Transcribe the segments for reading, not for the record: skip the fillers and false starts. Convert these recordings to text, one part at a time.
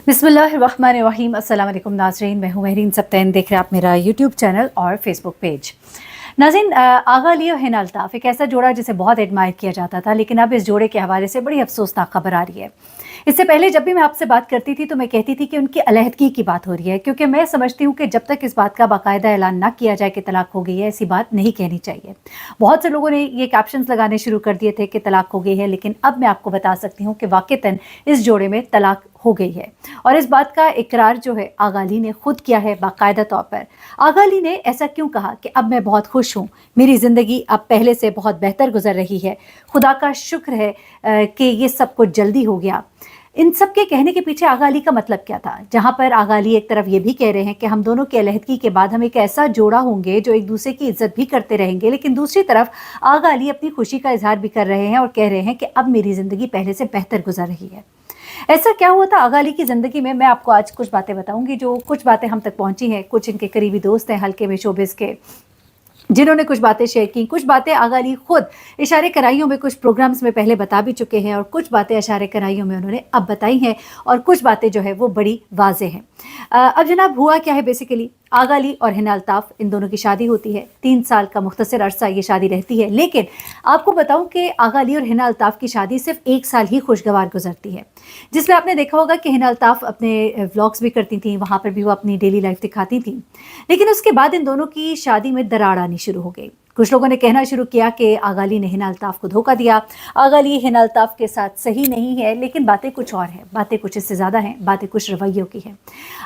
बिस्मिल्लाहिर्रहमानिर्रहीम। अस्सलाम वालेकुम नाज़रीन, मैं हूँ महरीन सब्तैन। देख रहे हैं आप मेरा यूट्यूब चैनल और फेसबुक पेज। नाज़रीन, आगा अली और हिना अल्ताफ़ एक ऐसा जोड़ा जिसे बहुत एडमायर किया जाता था, लेकिन अब इस जोड़े के हवाले से बड़ी अफसोसनाक खबर आ रही है। इससे पहले जब भी मैं आपसे बात करती थी तो मैं कहती थी कि उनकी अलहदगी की बात हो रही है, क्योंकि मैं समझती हूँ कि जब तक इस बात का बाकायदा ऐलान ना किया जाए कि तलाक हो गई है, ऐसी बात नहीं कहनी चाहिए। बहुत से लोगों ने ये कैप्शंस लगाने शुरू कर दिए थे कि तलाक हो गई है, लेकिन अब मैं आपको बता सकती हूँ कि वाक़तन इस जोड़े में तलाक हो गई है। और इस बात का इकरार जो है आगा अली ने खुद किया है बाकायदा तौर पर। आगा अली ने ऐसा क्यों कहा कि अब मैं बहुत खुश हूँ, मेरी ज़िंदगी अब पहले से बहुत बेहतर गुजर रही है, खुदा का शुक्र है कि ये सब कुछ जल्दी हो गया। इन सब के कहने के पीछे आगा अली का मतलब क्या था? जहाँ पर आगा अली एक तरफ ये भी कह रहे हैं कि हम दोनों की अलहदगी के बाद हम एक ऐसा जोड़ा होंगे जो एक दूसरे की इज्जत भी करते रहेंगे, लेकिन दूसरी तरफ आगा अली अपनी खुशी का इजहार भी कर रहे हैं और कह रहे हैं कि अब मेरी ज़िंदगी पहले से बेहतर गुजर रही है। ऐसा क्या हुआ था आगा अली की ज़िंदगी में? मैं आपको आज कुछ बातें बताऊंगी, जो कुछ बातें हम तक पहुंची हैं। कुछ इनके करीबी दोस्त हैं हल्के में शोबिस के, जिन्होंने कुछ बातें शेयर की। कुछ बातें आगा अली खुद इशारे कराइयों में कुछ प्रोग्राम्स में पहले बता भी चुके हैं, और कुछ बातें इशारे कराइयों में उन्होंने अब बताई हैं, और कुछ बातें जो है वो बड़ी वाज़ेह हैं। अब जनाब हुआ क्या है, बेसिकली आगा अली और हिना अल्ताफ़ इन दोनों की शादी होती है। 3 साल का मुख्तसर अरसा ये शादी रहती है, लेकिन आपको बताऊं कि आगा अली और हिना अल्ताफ़ की शादी सिर्फ 1 साल ही खुशगवार गुजरती है, जिसमें आपने देखा होगा कि हिना अल्ताफ़ अपने व्लॉग्स भी करती थी, वहाँ पर भी वो अपनी डेली लाइफ दिखाती थी। लेकिन उसके बाद इन दोनों की शादी में दरार आनी शुरू हो गई। कुछ लोगों ने कहना शुरू किया कि आगा अली ने हिना अल्ताफ़ को धोखा दिया, आगा अली हिना अल्ताफ़ के साथ सही नहीं है। लेकिन बातें कुछ और हैं, बातें कुछ इससे ज़्यादा हैं, बातें कुछ रवैयों की हैं।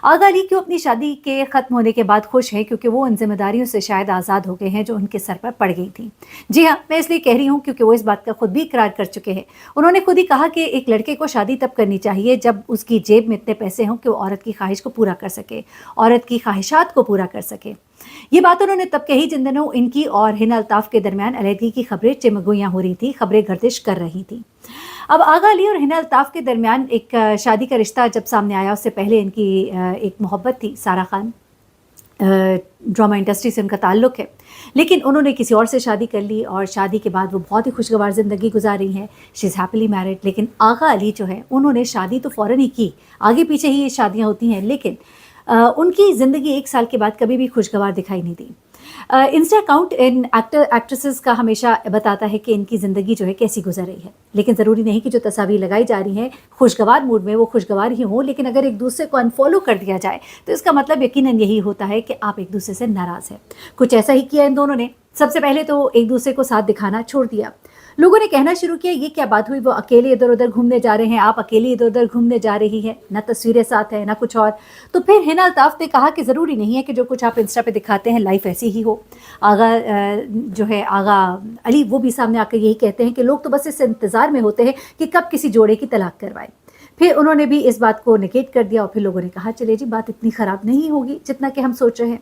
आगा अली क्यों अपनी शादी के ख़त्म होने के बाद खुश हैं? क्योंकि वो उन जिम्मेदारियों से शायद आज़ाद हो गए हैं जो उनके सर पर पड़ गई थी। जी हाँ, मैं इसलिए कह रही हूँ क्योंकि वो इस बात का खुद भी इकरार कर चुके हैं। उन्होंने खुद ही कहा कि एक लड़के को शादी तब करनी चाहिए जब उसकी जेब में इतने पैसे हों कि वो औरत की ख्वाहिश को पूरा कर सके, औरत की ख्वाहिशात को पूरा कर सके। ये बात उन्होंने तब कही जिन दिनों इनकी और हिना अल्ताफ़ के दरमियान अलहदगी की खबरें चिमगुइयाँ हो रही थी, खबरें गर्दिश कर रही थी। अब आगा अली और हिना अल्ताफ़ के दरमियान एक शादी का रिश्ता जब सामने आया, उससे पहले इनकी एक मोहब्बत थी। सारा खान ड्रामा इंडस्ट्री से उनका ताल्लुक़ है, लेकिन उन्होंने किसी और से शादी कर ली, और शादी के बाद वो बहुत ही खुशगवार ज़िंदगी गुजारी हैं। She is happily married. लेकिन आगा अली जो है, उन्होंने शादी तो फ़ौरन ही की, आगे पीछे ही ये शादियाँ होती हैं, लेकिन उनकी ज़िंदगी 1 साल के बाद कभी भी खुशगवार दिखाई नहीं दी। इंस्टा अकाउंट इन एक्ट्रेसेस का हमेशा बताता है कि इनकी ज़िंदगी जो है कैसी गुजर रही है, लेकिन ज़रूरी नहीं कि जो तस्वीर लगाई जा रही हैं खुशगवार मूड में वो खुशगवार ही हों। लेकिन अगर एक दूसरे को अनफॉलो कर दिया जाए तो इसका मतलब यकीनन यही होता है कि आप एक दूसरे से नाराज़ हैं। कुछ ऐसा ही किया इन दोनों ने। सबसे पहले तो एक दूसरे को साथ दिखाना छोड़ दिया। लोगों ने कहना शुरू किया, ये क्या बात हुई, वो अकेले इधर उधर घूमने जा रहे हैं, आप अकेले इधर उधर घूमने जा रही हैं, ना तस्वीरें साथ है ना कुछ और। तो फिर हिना अल्ताफ़ ने कहा कि ज़रूरी नहीं है कि जो कुछ आप इंस्टा पे दिखाते हैं लाइफ ऐसी ही हो। आगा जो है आगा अली वो भी सामने आकर यही कहते हैं कि लोग तो बस इस इंतज़ार में होते हैं कि कब किसी जोड़े की तलाक करवाएं। फिर उन्होंने भी इस बात को नेगेट कर दिया, और फिर लोगों ने कहा चले जी, बात इतनी ख़राब नहीं होगी जितना कि हम सोच रहे हैं।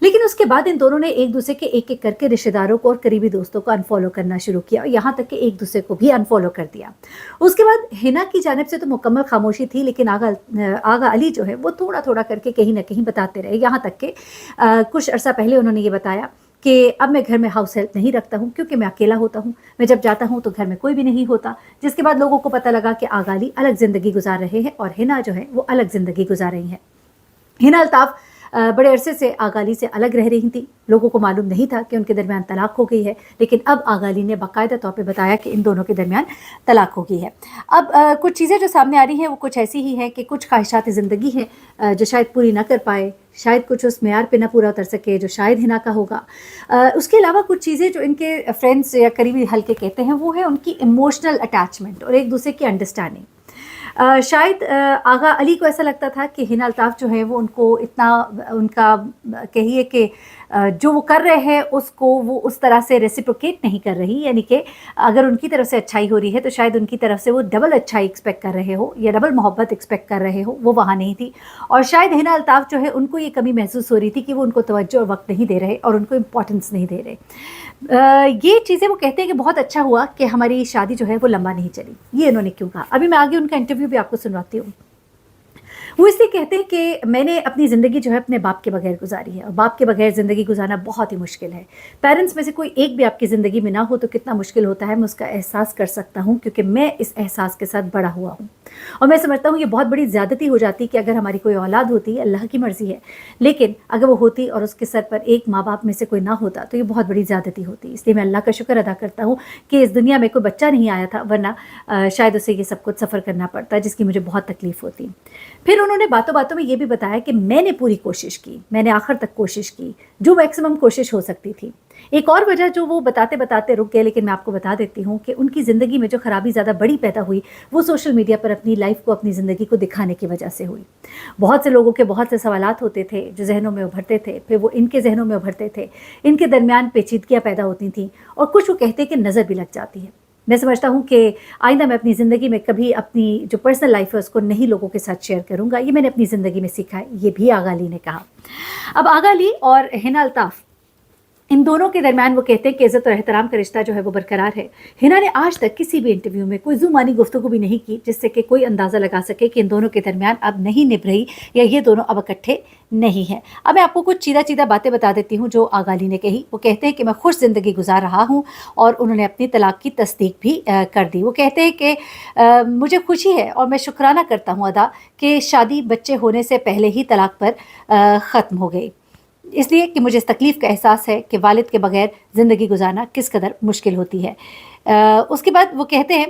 लेकिन उसके बाद इन दोनों ने एक दूसरे के एक एक करके रिश्तेदारों को और करीबी दोस्तों को अनफॉलो करना शुरू किया, और यहाँ तक कि एक दूसरे को भी अनफॉलो कर दिया। उसके बाद हिना की जानिब से तो मुकम्मल खामोशी थी, लेकिन आगा अली जो है वो थोड़ा थोड़ा करके कहीं ना कहीं बताते रहे। यहाँ तक कि कुछ अर्सा पहले उन्होंने ये बताया कि अब मैं घर में हाउस हेल्प नहीं रखता हूँ क्योंकि मैं अकेला होता हूँ, मैं जब जाता हूँ तो घर में कोई भी नहीं होता। जिसके बाद लोगों को पता लगा कि आगा अली अलग ज़िंदगी गुजार रहे हैं और हिना जो है वो अलग ज़िंदगी गुजार रही हैं। हिना अल्ताफ़ बड़े अरसे से आगा अली से अलग रह रही थी। लोगों को मालूम नहीं था कि उनके दरमियान तलाक हो गई है, लेकिन अब आगा अली ने बाकायदा तौर पे बताया कि इन दोनों के दरमियान तलाक हो गई है। अब कुछ चीज़ें जो सामने आ रही हैं वो कुछ ऐसी ही हैं कि कुछ ख्वाहिशात ज़िंदगी हैं जो शायद पूरी ना कर पाए, शायद कुछ उस मेयार पे ना पूरा उतर सके जो शायद हिना का होगा। उसके अलावा कुछ चीज़ें जो इनके फ्रेंड्स या करीबी हल्के कहते हैं वो है उनकी इमोशनल अटैचमेंट और एक दूसरे की अंडरस्टैंडिंग। शायद आगा अली को ऐसा लगता था कि हिना अल्ताफ़ जो है वो उनको इतना उनका कहिए कि जो वो कर रहे हैं उसको वो उस तरह से रेसिप्रोकेट नहीं कर रही, यानी कि अगर उनकी तरफ से अच्छाई हो रही है तो शायद उनकी तरफ से वो डबल अच्छाई एक्सपेक्ट कर रहे हो या डबल मोहब्बत एक्सपेक्ट कर रहे हो, वो वहाँ नहीं थी। और शायद हिना अल्ताफ़ जो है उनको ये कमी महसूस हो रही थी कि वो उनको तवज्जो और वक्त नहीं दे रहे और उनको इम्पोर्टेंस नहीं दे रहे। ये चीज़ें वो कहते हैं कि बहुत अच्छा हुआ कि हमारी शादी जो है वो लंबा नहीं चली। ये इन्होंने क्यों कहा, अभी मैं आगे उनका इंटरव्यू भी आपको सुनवाती हूँ। وہ اس لیے کہتے ہیں کہ میں نے اپنی زندگی جو ہے اپنے باپ کے بغیر گزاری ہے، اور باپ کے بغیر زندگی گزارنا بہت ہی مشکل ہے۔ پیرنٹس میں سے کوئی ایک بھی آپ کی زندگی میں نہ ہو تو کتنا مشکل ہوتا ہے، میں اس کا احساس کر سکتا ہوں، کیونکہ میں اس احساس کے ساتھ بڑا ہوا ہوں۔ اور میں سمجھتا ہوں یہ بہت بڑی زیادتی ہو جاتی کہ اگر ہماری کوئی اولاد ہوتی، اللہ کی مرضی ہے، لیکن اگر وہ ہوتی اور اس کے سر پر ایک ماں باپ میں سے کوئی نہ ہوتا تو یہ بہت بڑی زیادتی ہوتی۔ اس لیے میں اللہ کا شکر ادا کرتا ہوں کہ اس دنیا میں کوئی بچہ نہیں آیا تھا، ورنہ شاید اسے یہ سب کچھ سفر کرنا پڑتا، جس کی مجھے بہت تکلیف ہوتی۔ پھر انہوں نے باتوں باتوں میں یہ بھی بتایا کہ میں نے پوری کوشش کی، میں نے آخر تک کوشش کی، جو میکسیمم کوشش ہو سکتی تھی۔ ایک اور وجہ جو وہ بتاتے بتاتے رک گئے، لیکن میں آپ کو بتا دیتی ہوں کہ ان کی زندگی میں جو خرابی زیادہ بڑی پیدا ہوئی وہ سوشل میڈیا پر اپنی لائف کو، اپنی زندگی کو دکھانے کی وجہ سے ہوئی۔ بہت سے لوگوں کے بہت سے سوالات ہوتے تھے جو ذہنوں میں ابھرتے تھے، پھر وہ ان کے ذہنوں میں ابھرتے تھے، ان کے درمیان پیچیدگیاں پیدا ہوتی تھیں، اور کچھ وہ کہتے کہ نظر بھی لگ جاتی ہے۔ میں سمجھتا ہوں کہ آئندہ میں اپنی زندگی میں کبھی اپنی جو پرسنل لائف ہے اس کو نہیں لوگوں کے ساتھ شیئر کروں گا، یہ میں نے اپنی زندگی میں سیکھا ہے، یہ بھی آغا علی نے کہا۔ اب آغا علی اور حنا الطاف، ان دونوں کے درمیان وہ کہتے ہیں کہ عزت اور احترام کا رشتہ جو ہے وہ برقرار ہے۔ حنا نے آج تک کسی بھی انٹرویو میں کوئی زبانی گفتگو بھی نہیں کی جس سے کہ کوئی اندازہ لگا سکے کہ ان دونوں کے درمیان اب نہیں نبھ رہی یا یہ دونوں اب اکٹھے نہیں ہیں۔ اب میں آپ کو کچھ چیدہ باتیں بتا دیتی ہوں جو آغا علی نے کہی۔ وہ کہتے ہیں کہ میں خوش زندگی گزار رہا ہوں، اور انہوں نے اپنی طلاق کی تصدیق بھی کر دی۔ وہ کہتے ہیں کہ مجھے خوشی ہے اور میں شکرانہ کرتا ہوں ادا کہ شادی بچے ہونے سے پہلے ہی طلاق پر ختم ہو گئی، اس لیے کہ مجھے اس تکلیف کا احساس ہے کہ والد کے بغیر زندگی گزارنا کس قدر مشکل ہوتی ہے۔ اس کے بعد وہ کہتے ہیں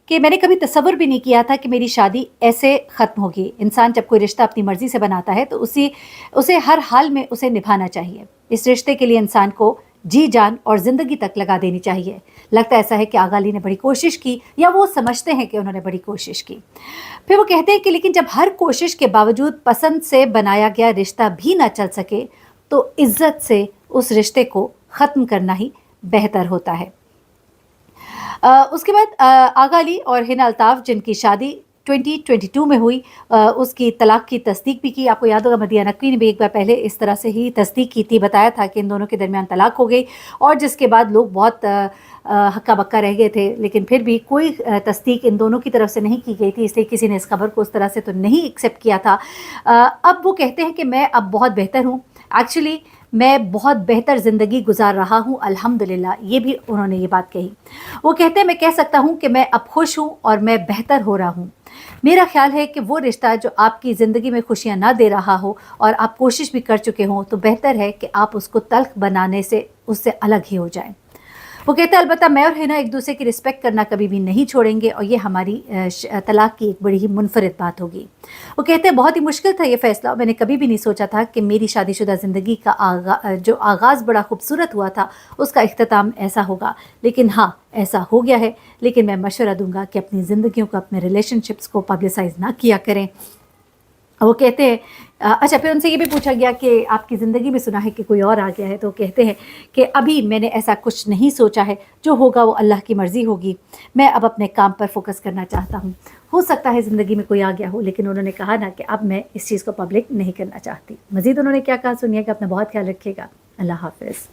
کہ میں نے کبھی تصور بھی نہیں کیا تھا کہ میری شادی ایسے ختم ہوگی۔ انسان جب کوئی رشتہ اپنی مرضی سے بناتا ہے تو اسے ہر حال میں اسے نبھانا چاہیے۔ اس رشتے کے لیے انسان کو جی جان اور زندگی تک لگا دینی چاہیے۔ لگتا ایسا ہے کہ آغا علی نے بڑی کوشش کی، یا وہ سمجھتے ہیں کہ انہوں نے بڑی کوشش کی۔ پھر وہ کہتے ہیں کہ لیکن جب ہر کوشش کے باوجود پسند سے بنایا گیا رشتہ بھی نہ چل سکے تو عزت سے اس رشتے کو ختم کرنا ہی بہتر ہوتا ہے۔ اس کے بعد آغا علی اور حنا الطاف جن کی شادی 2022 میں ہوئی، اس کی طلاق کی تصدیق بھی کی۔ آپ کو یاد ہوگا مدیہ نقوی نے بھی ایک بار پہلے اس طرح سے ہی تصدیق کی تھی، بتایا تھا کہ ان دونوں کے درمیان طلاق ہو گئی، اور جس کے بعد لوگ بہت ہکا بکا رہ گئے تھے، لیکن پھر بھی کوئی تصدیق ان دونوں کی طرف سے نہیں کی گئی تھی، اس لیے کسی نے اس خبر کو اس طرح سے تو نہیں ایکسیپٹ کیا تھا۔ اب وہ کہتے ہیں کہ میں اب بہت بہتر ہوں، ایکچولی میں بہت بہتر زندگی گزار رہا ہوں الحمدللہ، یہ بھی انہوں نے یہ بات کہی۔ وہ کہتے ہیں میں کہہ سکتا ہوں کہ میں اب خوش ہوں اور میں بہتر ہو رہا ہوں۔ میرا خیال ہے کہ وہ رشتہ جو آپ کی زندگی میں خوشیاں نہ دے رہا ہو اور آپ کوشش بھی کر چکے ہوں تو بہتر ہے کہ آپ اس کو تلخ بنانے سے اس سے الگ ہی ہو جائیں۔ وہ کہتے ہیں البتہ میں اور حنا ایک دوسرے کی رسپیکٹ کرنا کبھی بھی نہیں چھوڑیں گے، اور یہ ہماری طلاق کی ایک بڑی ہی منفرد بات ہوگی۔ وہ کہتے ہیں بہت ہی مشکل تھا یہ فیصلہ، میں نے کبھی بھی نہیں سوچا تھا کہ میری شادی شدہ زندگی کا جو آغاز بڑا خوبصورت ہوا تھا اس کا اختتام ایسا ہوگا، لیکن ہاں ایسا ہو گیا ہے۔ لیکن میں مشورہ دوں گا کہ اپنی زندگیوں کو، اپنے ریلیشن شپس کو پبلسائز نہ کیا کریں۔ وہ کہتے ہیں اچھا، پھر ان سے یہ بھی پوچھا گیا کہ آپ کی زندگی میں سنا ہے کہ کوئی اور آ گیا ہے، تو کہتے ہیں کہ ابھی میں نے ایسا کچھ نہیں سوچا ہے، جو ہوگا وہ اللہ کی مرضی ہوگی، میں اب اپنے کام پر فوکس کرنا چاہتا ہوں۔ ہو سکتا ہے زندگی میں کوئی آ گیا ہو، لیکن انہوں نے کہا نا کہ اب میں اس چیز کو پبلک نہیں کرنا چاہتی۔ مزید انہوں نے کیا کہا سنیے گا، اپنا بہت خیال رکھیے گا، اللہ حافظ۔